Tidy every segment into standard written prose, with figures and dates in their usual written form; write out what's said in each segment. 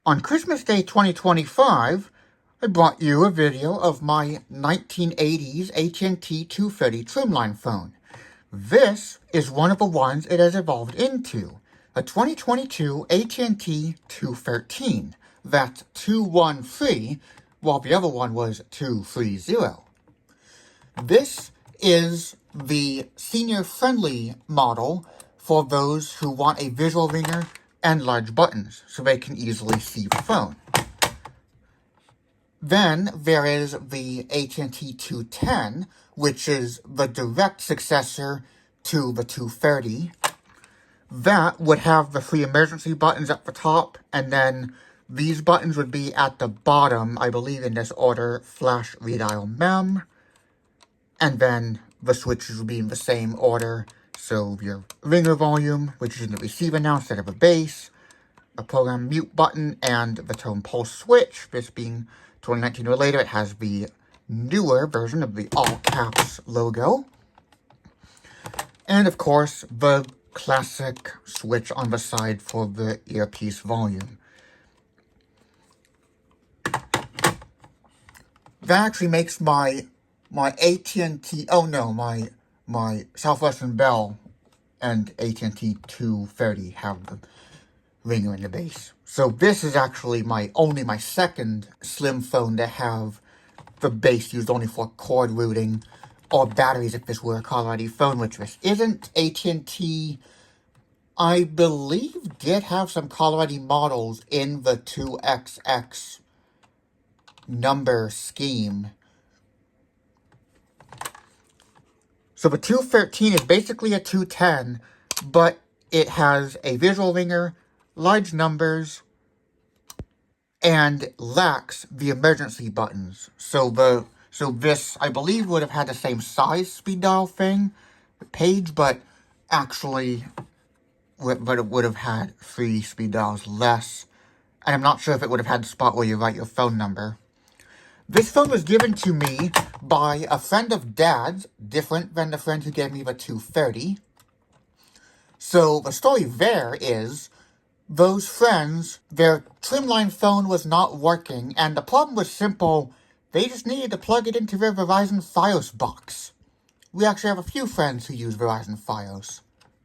On Christmas Day 2025, I brought you a video of my 1980s AT&T 230 Trimline phone. This is one of the ones it has evolved into, a 2022 AT&T 213. That's 213, while the other one was 230. This is the senior-friendly model for those who want a visual ringer and large buttons, so they can easily see the phone. Then there is the AT&T 210, which is the direct successor to the 230. That would have the 3 emergency buttons at the top, and then these buttons would be at the bottom, I believe in this order: flash, redial, mem, and then the switches would be in the same order. So your ringer volume, which is in the receiver now instead of a bass, a program mute button, and the tone pulse switch. This being 2019 or later, it has the newer version of the all caps logo. And of course, the classic switch on the side for the earpiece volume. That actually makes my AT&T, my Southwestern Bell and AT&T 230 have the ringer in the base. So this is actually only my second slim phone to have the base used only for cord routing or batteries if this were a caller ID phone, which this isn't. AT&T, I believe, did have some caller ID models in the 2XX number scheme. So the 213 is basically a 210, but it has a visual ringer, large numbers, and lacks the emergency buttons. So this, I believe, would have had the same size speed dial thing, page, but actually, it would have had 3 speed dials less. And I'm not sure if it would have had the spot where you write your phone number. This phone was given to me by a friend of Dad's, different than the friend who gave me the 230. So the story there is, those friends, their Trimline phone was not working, and the problem was simple. They just needed to plug it into their Verizon Fios box. We actually have a few friends who use Verizon Fios.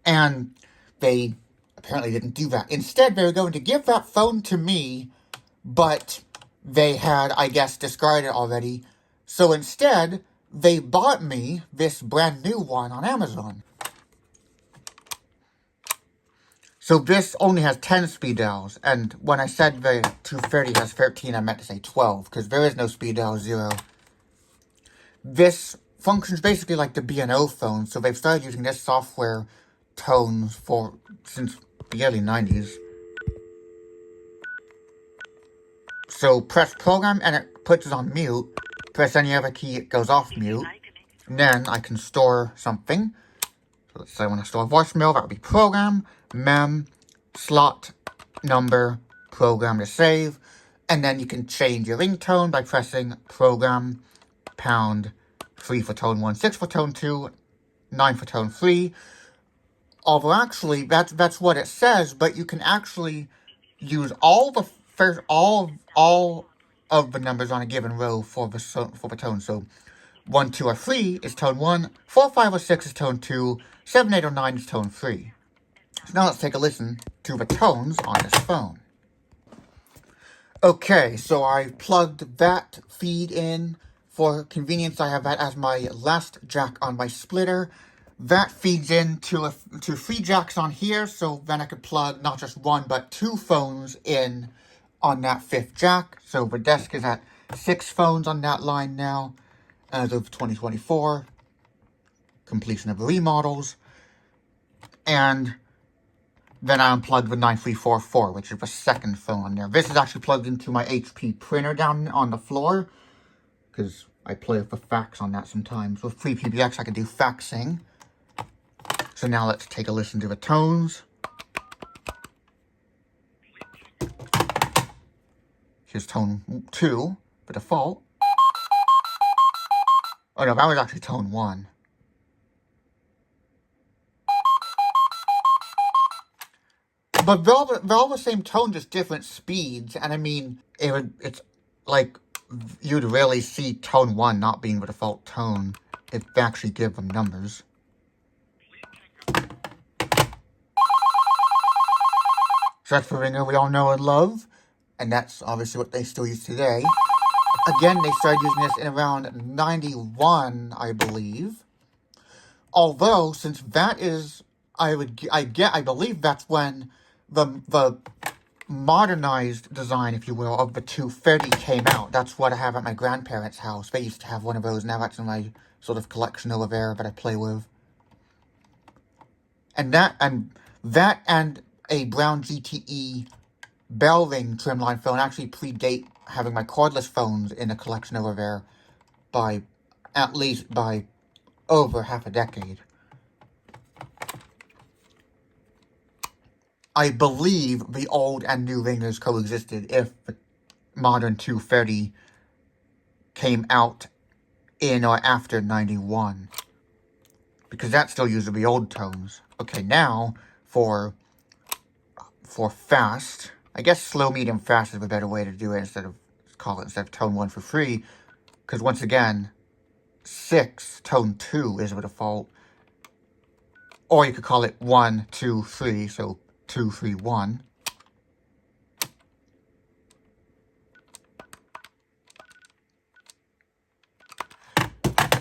And they apparently didn't do that. Instead, they were going to give that phone to me, but they had, I guess, discarded it already. So instead, they bought me this brand new one on Amazon. So this only has 10 speed dials, and when I said the 230 has 13, I meant to say 12, because there is no speed dial 0. This functions basically like the B&O phone, so they've started using this software tones since the early 90s. So press program and it puts it on mute. Press any other key, it goes off mute. And then I can store something. So let's say I want to store a voicemail, that would be program, mem, slot, number, program to save. And then you can change your ringtone by pressing program, pound, 3 for tone 1, 6 for tone 2, 9 for tone 3. Although actually, that's what it says, but you can actually use all of the numbers on a given row for the tone. So 1, 2, or 3 is tone 1, 4, 5, or 6 is tone 2, 7, 8, or 9 is tone 3. So now let's take a listen to the tones on this phone. Okay, so I plugged that feed in. For convenience, I have that as my last jack on my splitter. That feeds into 3 jacks on here, so then I could plug not just 1, but 2 phones in on that 5th jack. So the desk is at 6 phones on that line now, as of 2024. Completion of the remodels. And then I unplugged the 9344, which is the 2nd phone on there. This is actually plugged into my HP printer down on the floor, because I play with the fax on that sometimes. With FreePBX, I can do faxing. So now let's take a listen to the tones. Here's tone 2, the default. Oh no, that was actually tone 1. But they're all the same tone, just different speeds. And I mean, it's like you'd really see tone 1 not being the default tone if they actually give them numbers. So that's the ringer we all know and love. And that's obviously what they still use today. Again, they started using this in around 91, I believe. Although, since that is, I believe that's when the modernized design, if you will, of the 230 came out. That's what I have at my grandparents' house. They used to have one of those. Now that's in my sort of collection over there that I play with. And that and a brown GTE bell ring trimline phone actually predate having my cordless phones in a collection over there by at least by over half a decade. I believe the old and new ringers coexisted if the modern 230 came out in or after 91. Because that still used the old tones. Okay, now for fast, I guess slow, medium, fast is a better way to do it instead of tone 1 for free. Because once again, 6, tone 2 is the default. Or you could call it 1, 2, 3, so 2, 3, 1.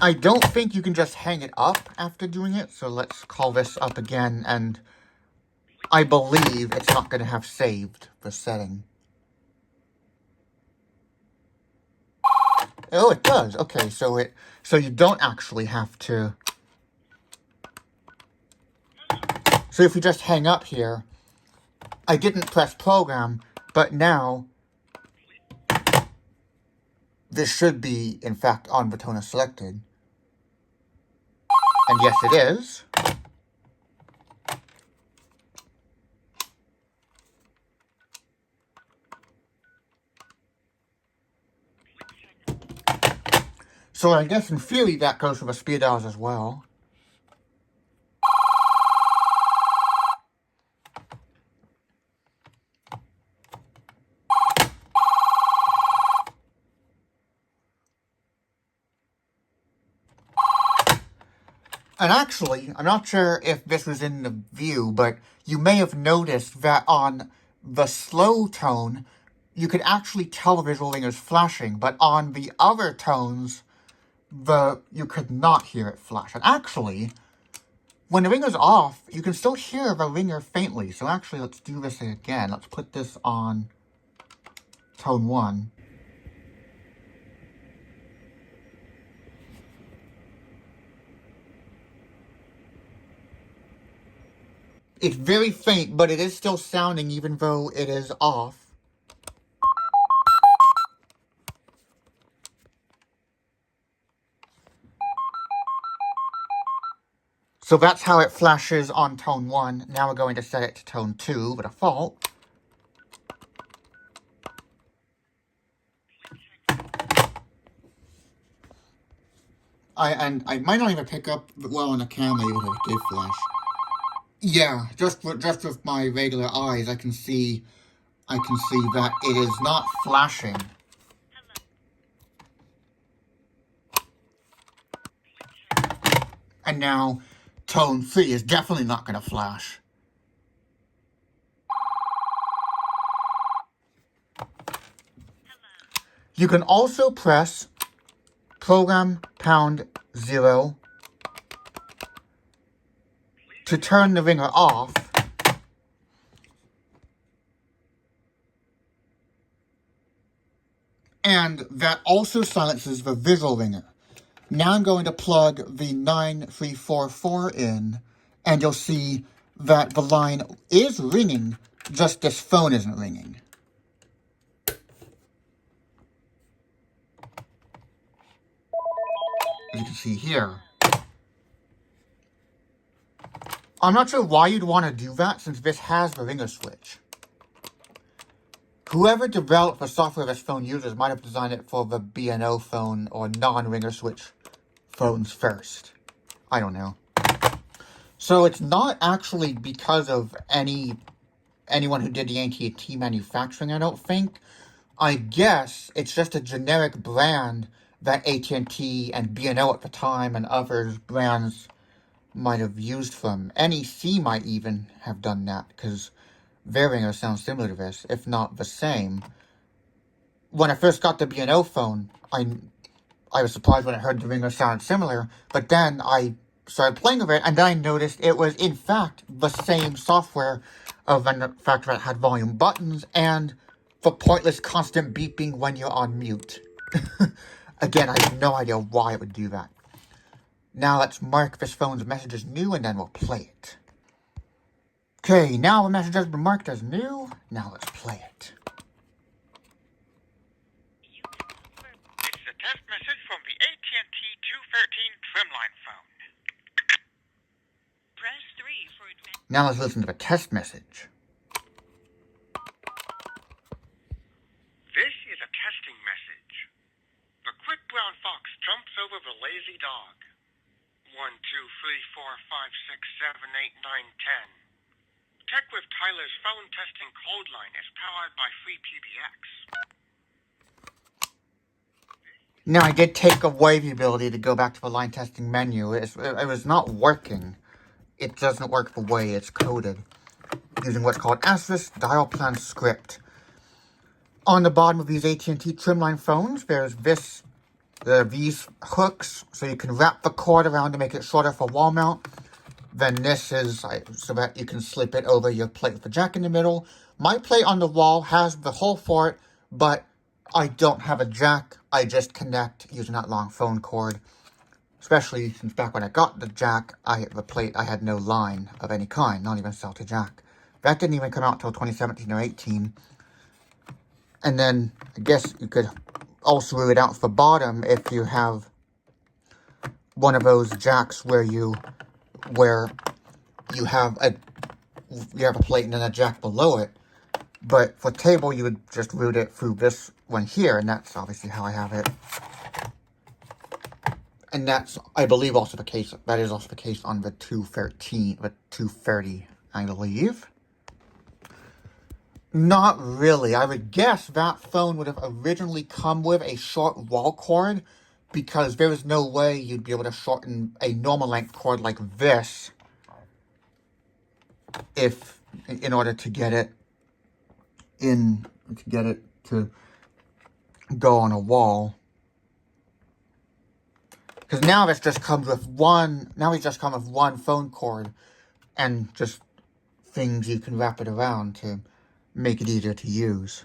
I don't think you can just hang it up after doing it, so let's call this up again, and I believe it's not going to have saved the setting. Oh, it does. Okay, so you don't actually have to. So if you just hang up here, I didn't press program, but now this should be, in fact, on the toner selected. And yes, it is. So I guess in theory that goes for the speed dials as well. And actually, I'm not sure if this was in the view, but you may have noticed that on the slow tone, you could actually tell the visual ringers flashing, but on the other tones, you could not hear it flash. And actually, when the ringer's off, you can still hear the ringer faintly. So actually, let's do this again. Let's put this on tone 1. It's very faint, but it is still sounding even though it is off. So that's how it flashes on tone 1. Now we're going to set it to tone 2, the default. I might not even pick up well on the camera even if it did flash. Yeah, just with my regular eyes, I can see that it is not flashing. And now, tone 3 is definitely not going to flash. You can also press program #0 to turn the ringer off. And that also silences the visual ringer. Now I'm going to plug the 9344 in, and you'll see that the line is ringing, just this phone isn't ringing. As you can see here. I'm not sure why you'd want to do that, since this has the ringer switch. Whoever developed the software this phone uses might have designed it for the B&O phone or non-ringer switch phones first. I don't know. So it's not actually because of any anyone who did the AT&T manufacturing, I don't think. I guess it's just a generic brand that AT&T and B&O at the time and other brands might have used from. NEC might even have done that, because their ringer sounds similar to this, if not the same. When I first got the B&O phone, I was surprised when I heard the ringer sounded similar, but then I started playing with it, and then I noticed it was, in fact, the same software of the fact that it had volume buttons and the pointless constant beeping when you're on mute. Again, I have no idea why it would do that. Now let's mark this phone's message as new, and then we'll play it. Okay, now the message has been marked as new. Now let's play it. It's a test message from the AT&T 213 Trimline phone. Press 3 for advance. Now let's listen to the test message. This is a testing message. The quick brown fox jumps over the lazy dog. 1, 2, 3, 4, 5, 6, 7, 8, 9, 10. Tech with Tyler's phone testing code line is powered by free PBX. Now, I did take away the ability to go back to the line testing menu. It was not working. It doesn't work the way it's coded, using what's called asterisk dial plan script. On the bottom of these AT&T Trimline phones, there's these hooks, so you can wrap the cord around to make it shorter for wall mount. Then this is so that you can slip it over your plate with the jack in the middle. My plate on the wall has the hole for it, but I don't have a jack. I just connect using that long phone cord. Especially since back when I got the jack, the plate, I had no line of any kind, not even cell to jack. That didn't even come out until 2017 or 18. And then, I guess you could also rule it out for bottom if you have one of those jacks where you have a plate and then a jack below it. But for table, you would just route it through this one here, and that's obviously how I have it. And that's, I believe, also the case. That is also the case on the 230, I believe. Not really. I would guess that phone would have originally come with a short wall cord, because there is no way you'd be able to shorten a normal length cord like this in order to get it to go on a wall. Because now this just comes with one phone cord and just things you can wrap it around to make it easier to use.